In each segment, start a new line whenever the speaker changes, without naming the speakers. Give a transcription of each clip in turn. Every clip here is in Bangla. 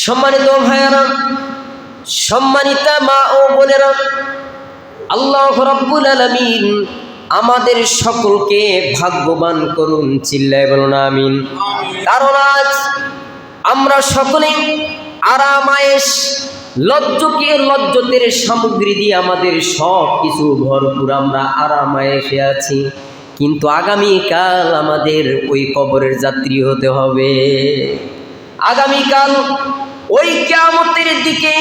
সম্মানিত ভাইয়েরা, সম্মানিতা মা ও বোনেরা, আল্লাহ রাব্বুল আলামিন আমাদের সকলকে ভাগ্যবান করুন, চিল্লায় বলুন আমিন। কারণ আজ আমরা সকলে আরামায়েশ লজ্জতের সামগ্রী দিয়ে আমাদের সব কিছু ভরপুর, আমরা আরামায়েশে আছি, কিন্তু আগামীকাল আমাদের ওই কবরের যাত্রী হতে হবে। আগামীকাল ওই কিয়ামতের দিকে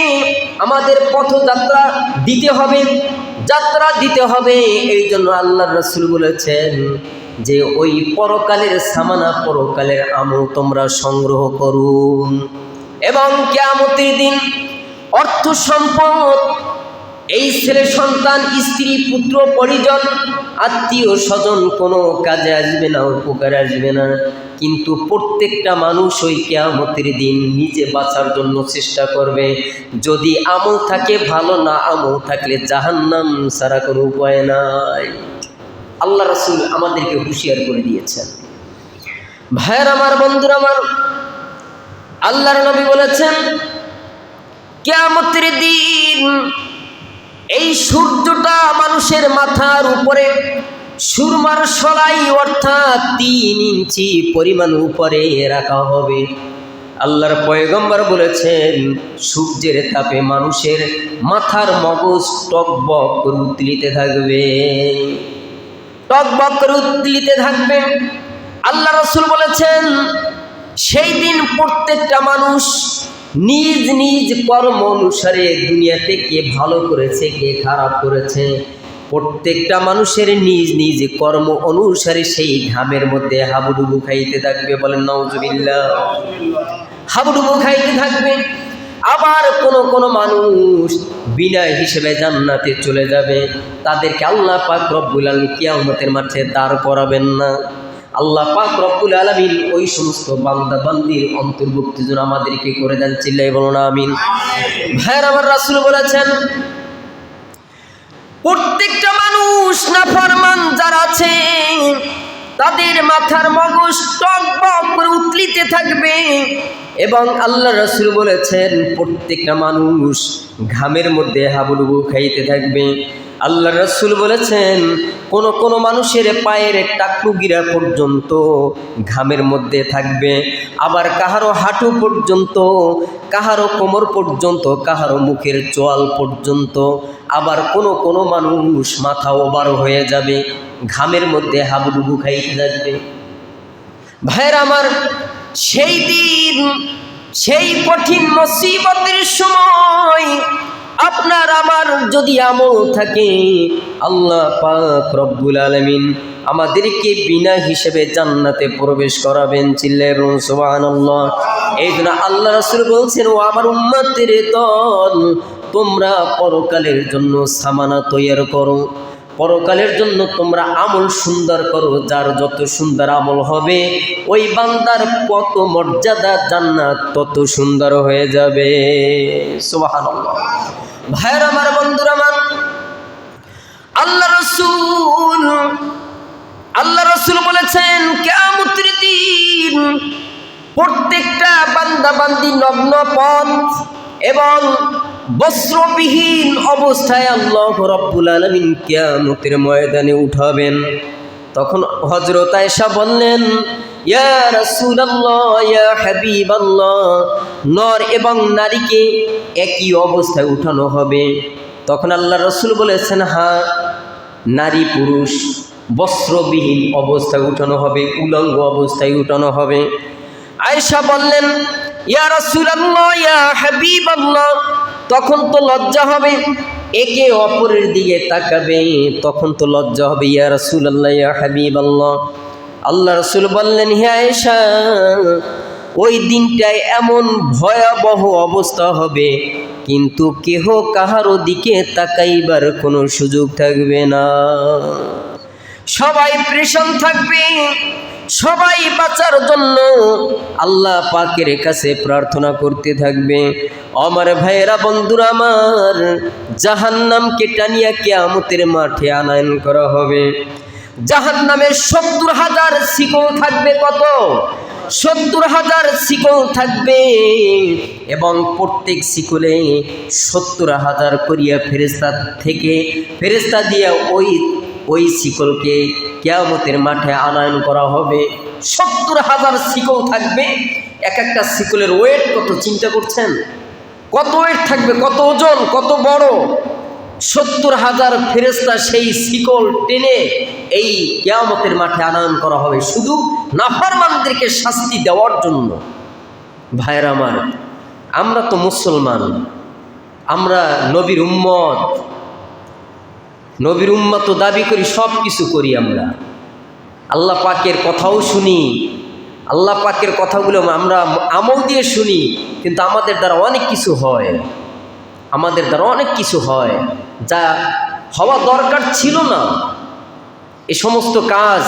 আমাদের পথযাত্রা দিতে হবে। এই জন্য আল্লাহর রাসূল বলেছেন যে ওই পরকালের সামানা, পরকালের আমল তোমরা সংগ্রহ করুন, এবং কিয়ামতের দিন অর্থ সম্পদ, এই ছেলে সন্তান, স্ত্রী, পুত্র, পরিজন, আত্মীয় স্বজন কোনো কাজে আসবে না, উপকারে আসবে না। কিন্তু প্রত্যেকটা মানুষ ওই কিয়ামতের দিন নিজে বাঁচার জন্য চেষ্টা করবে। যদি আমল থাকে ভালো, না আমল থাকলে জাহান্নাম ছাড়া কোনো উপায় নাই। আল্লাহ রাসূল আমাদেরকে হুঁশিয়ার করে দিয়েছেন। ভাইয়ের আমার, বন্ধুরা আমার, আল্লাহর নবী বলেছেন কিয়ামতের দিন এই সূর্যটা মানুষের মাথার উপরে সুরমার সলাই অর্থাৎ 3 ইঞ্চি পরিমাণ উপরে রাখা হবে। আল্লাহর পয়গম্বর বলেছেন সূর্যের তাপে মানুষের মাথার মগজ টকবক করে উত্তোলিত থাকবে। আল্লাহ রাসূল বলেছেন সেই দিন প্রত্যেকটা মানুষ নিজ নিজ কর্ম অনুসারে দুনিয়াতে কে ভালো করেছে, কে খারাপ করেছে, প্রত্যেকটা মানুষের নিজ নিজ কর্ম অনুসারে সেই ঘামের মধ্যে হাবুডুবু খাইতে থাকবে। বলেন নাউজুবিল্লাহ। হাবুডুবু খাইতে থাকবে। আবার কোন মানুষ বিনা হিসেবে জান্নাতে চলে যাবে। তাদেরকে আল্লাহ পাক রব্বুল আলামিন কিয়ামতের মাঠে দাঁড় করাবেন না। আল্লাহ পাক রব্বুল আলামিন ওই সমস্ত বান্দা বান্দির অন্তর্ভুক্ত যেন আমাদেরকে করে দেন, চিল্লাই বলুন আমিন। ভাইয়ের আমার, রাসূল বলেছেন প্রত্যেকটা মানুষ নাফরমান যারা আছে তাদের মাথার মগজ টকবক করে উত্তোলিত থাকবে, এবং আল্লাহ রাসূল বলেছেন প্রত্যেকটা মানুষ ঘামের মধ্যে হাবুডুবু খাইতে থাকবে। আল্লাহ রাসূল বলেছেন কোন মানুষের পায়ের টাকনুগিরা পর্যন্ত ঘামের মধ্যে থাকবে, আবার কাহারো হাঁটু পর্যন্ত, কাহারো কোমর পর্যন্ত, কাহারো মুখের চোয়াল পর্যন্ত, আবার কোন মানুষ মাথা ওভার হয়ে যাবে, ঘামের মধ্যে হাবুডুবু খাইতে থাকবে। ভাইয়ের আমার, সেই দিন, সেই কঠিন মুসিবতের সময় আপনার আমার যদি আমল থাকে, আল্লাহ পাক রব্বুল আলামিন আমাদেরকে বিনা হিসেবে জান্নাতে প্রবেশ করাবেন, চিল্লায়ে বলুন সুবহানাল্লাহ। এই জন্য আল্লাহ রাসূল বলছেন ও আমার উম্মতের দল, তোমরা পরকালের জন্য সামানা তৈরি করো, পরকালের জন্য তোমরা আমল সুন্দর করো। যার যত সুন্দর আমল হবে ওই বান্দার কত মর্যাদা, জান্নাত তত সুন্দর হয়ে যাবে। সুবহানাল্লাহ। ভাইয়ের আমার, বন্ধুরা আমার, আল্লাহ রাসূল বলেছেন কিয়ামতের দিন প্রত্যেকটা বান্দা বান্দি নগ্ন পথ এবং বস্ত্রবিহীন অবস্থায় আল্লাহ রাব্বুল আলামিন কিয়ামতের ময়দানে উঠাবেন। তখন হযরত আয়েশা বললেন ইয়া রাসূলুল্লাহ, ইয়া হাবিবাল্লাহ, নর এবং নারীকে একই অবস্থায় উঠানো হবে। তখন আল্লাহ রাসূল বলেছেন হ্যাঁ, নারী পুরুষ বস্ত্রবিহীন অবস্থায় উঠানো হবে, উলঙ্গ অবস্থায় উঠানো হবে। আয়েশা বললেন ইয়া রাসূলুল্লাহ, ইয়া হাবিবাল্লাহ, তখন তো লজ্জা হবে, একে অপরের দিকে তাকাবে, তখন তো লজ্জা হবে। ইয়া রাসূলুল্লাহ, ইয়া হাবিবাল্লাহ। আল্লাহ রাসূল বললেন হে আয়েশা, ওই দিনটায় এমন ভয়াবহ অবস্থা হবে কিন্তু কেহ কাহারও দিকে তাকাইবার কোনো সুযোগ থাকবে না। সবাই প্রেশান থাকবে, সবাই বাঁচার জন্য আল্লাহ পাকের কাছে প্রার্থনা করতে থাকবে। আমার ভাইয়েরা, বন্ধুরা আমার, জাহান্নামকে টানিয়া কিয়ামতের মাঠে আনয়ন করা হবে। জাহান্নামের ৭০,০০০ শিকল থাকবে। কত? 70,000 শিকল থাকবে এবং প্রত্যেক শিকলে 70,000 করিয়া ফেরেশতা দিয়ে ওই শিকলকে কিয়ামতের মাঠে আনয়ন করা হবে। 70,000 শিকল থাকবে। এক একটা শিকলের ওয়েট কত চিন্তা করছেন? কত ওয়েট থাকবে, কত ওজন, কত বড়। 70,000 ফেরেশতা সেই শিকল টেনে এই কিয়ামতের মাঠে আনয়ন করা হবে শুধু নাফরমানদেরকে শাস্তি দেওয়ার জন্য। ভাইয়েরা আমার, আমরা তো মুসলমান, আমরা নবীর উম্মত। নবীর উম্মত তো দাবি করি, সব কিছু করি আমরা। আল্লাহ পাকের কথাও শুনি, আল্লাহ পাকের কথাগুলো আমরা আমল দিয়ে শুনি, কিন্তু আমাদের দ্বারা অনেক কিছু হয়, আমাদের দ্বারা অনেক কিছু হয় যা হওয়া দরকার ছিল না। এই সমস্ত কাজ,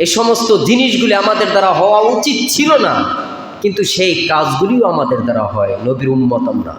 এই সমস্ত জিনিসগুলি আমাদের দ্বারা হওয়া উচিত ছিল না, কিন্তু সেই কাজগুলিও আমাদের দ্বারা হয়। নবীর উম্মত আমরা।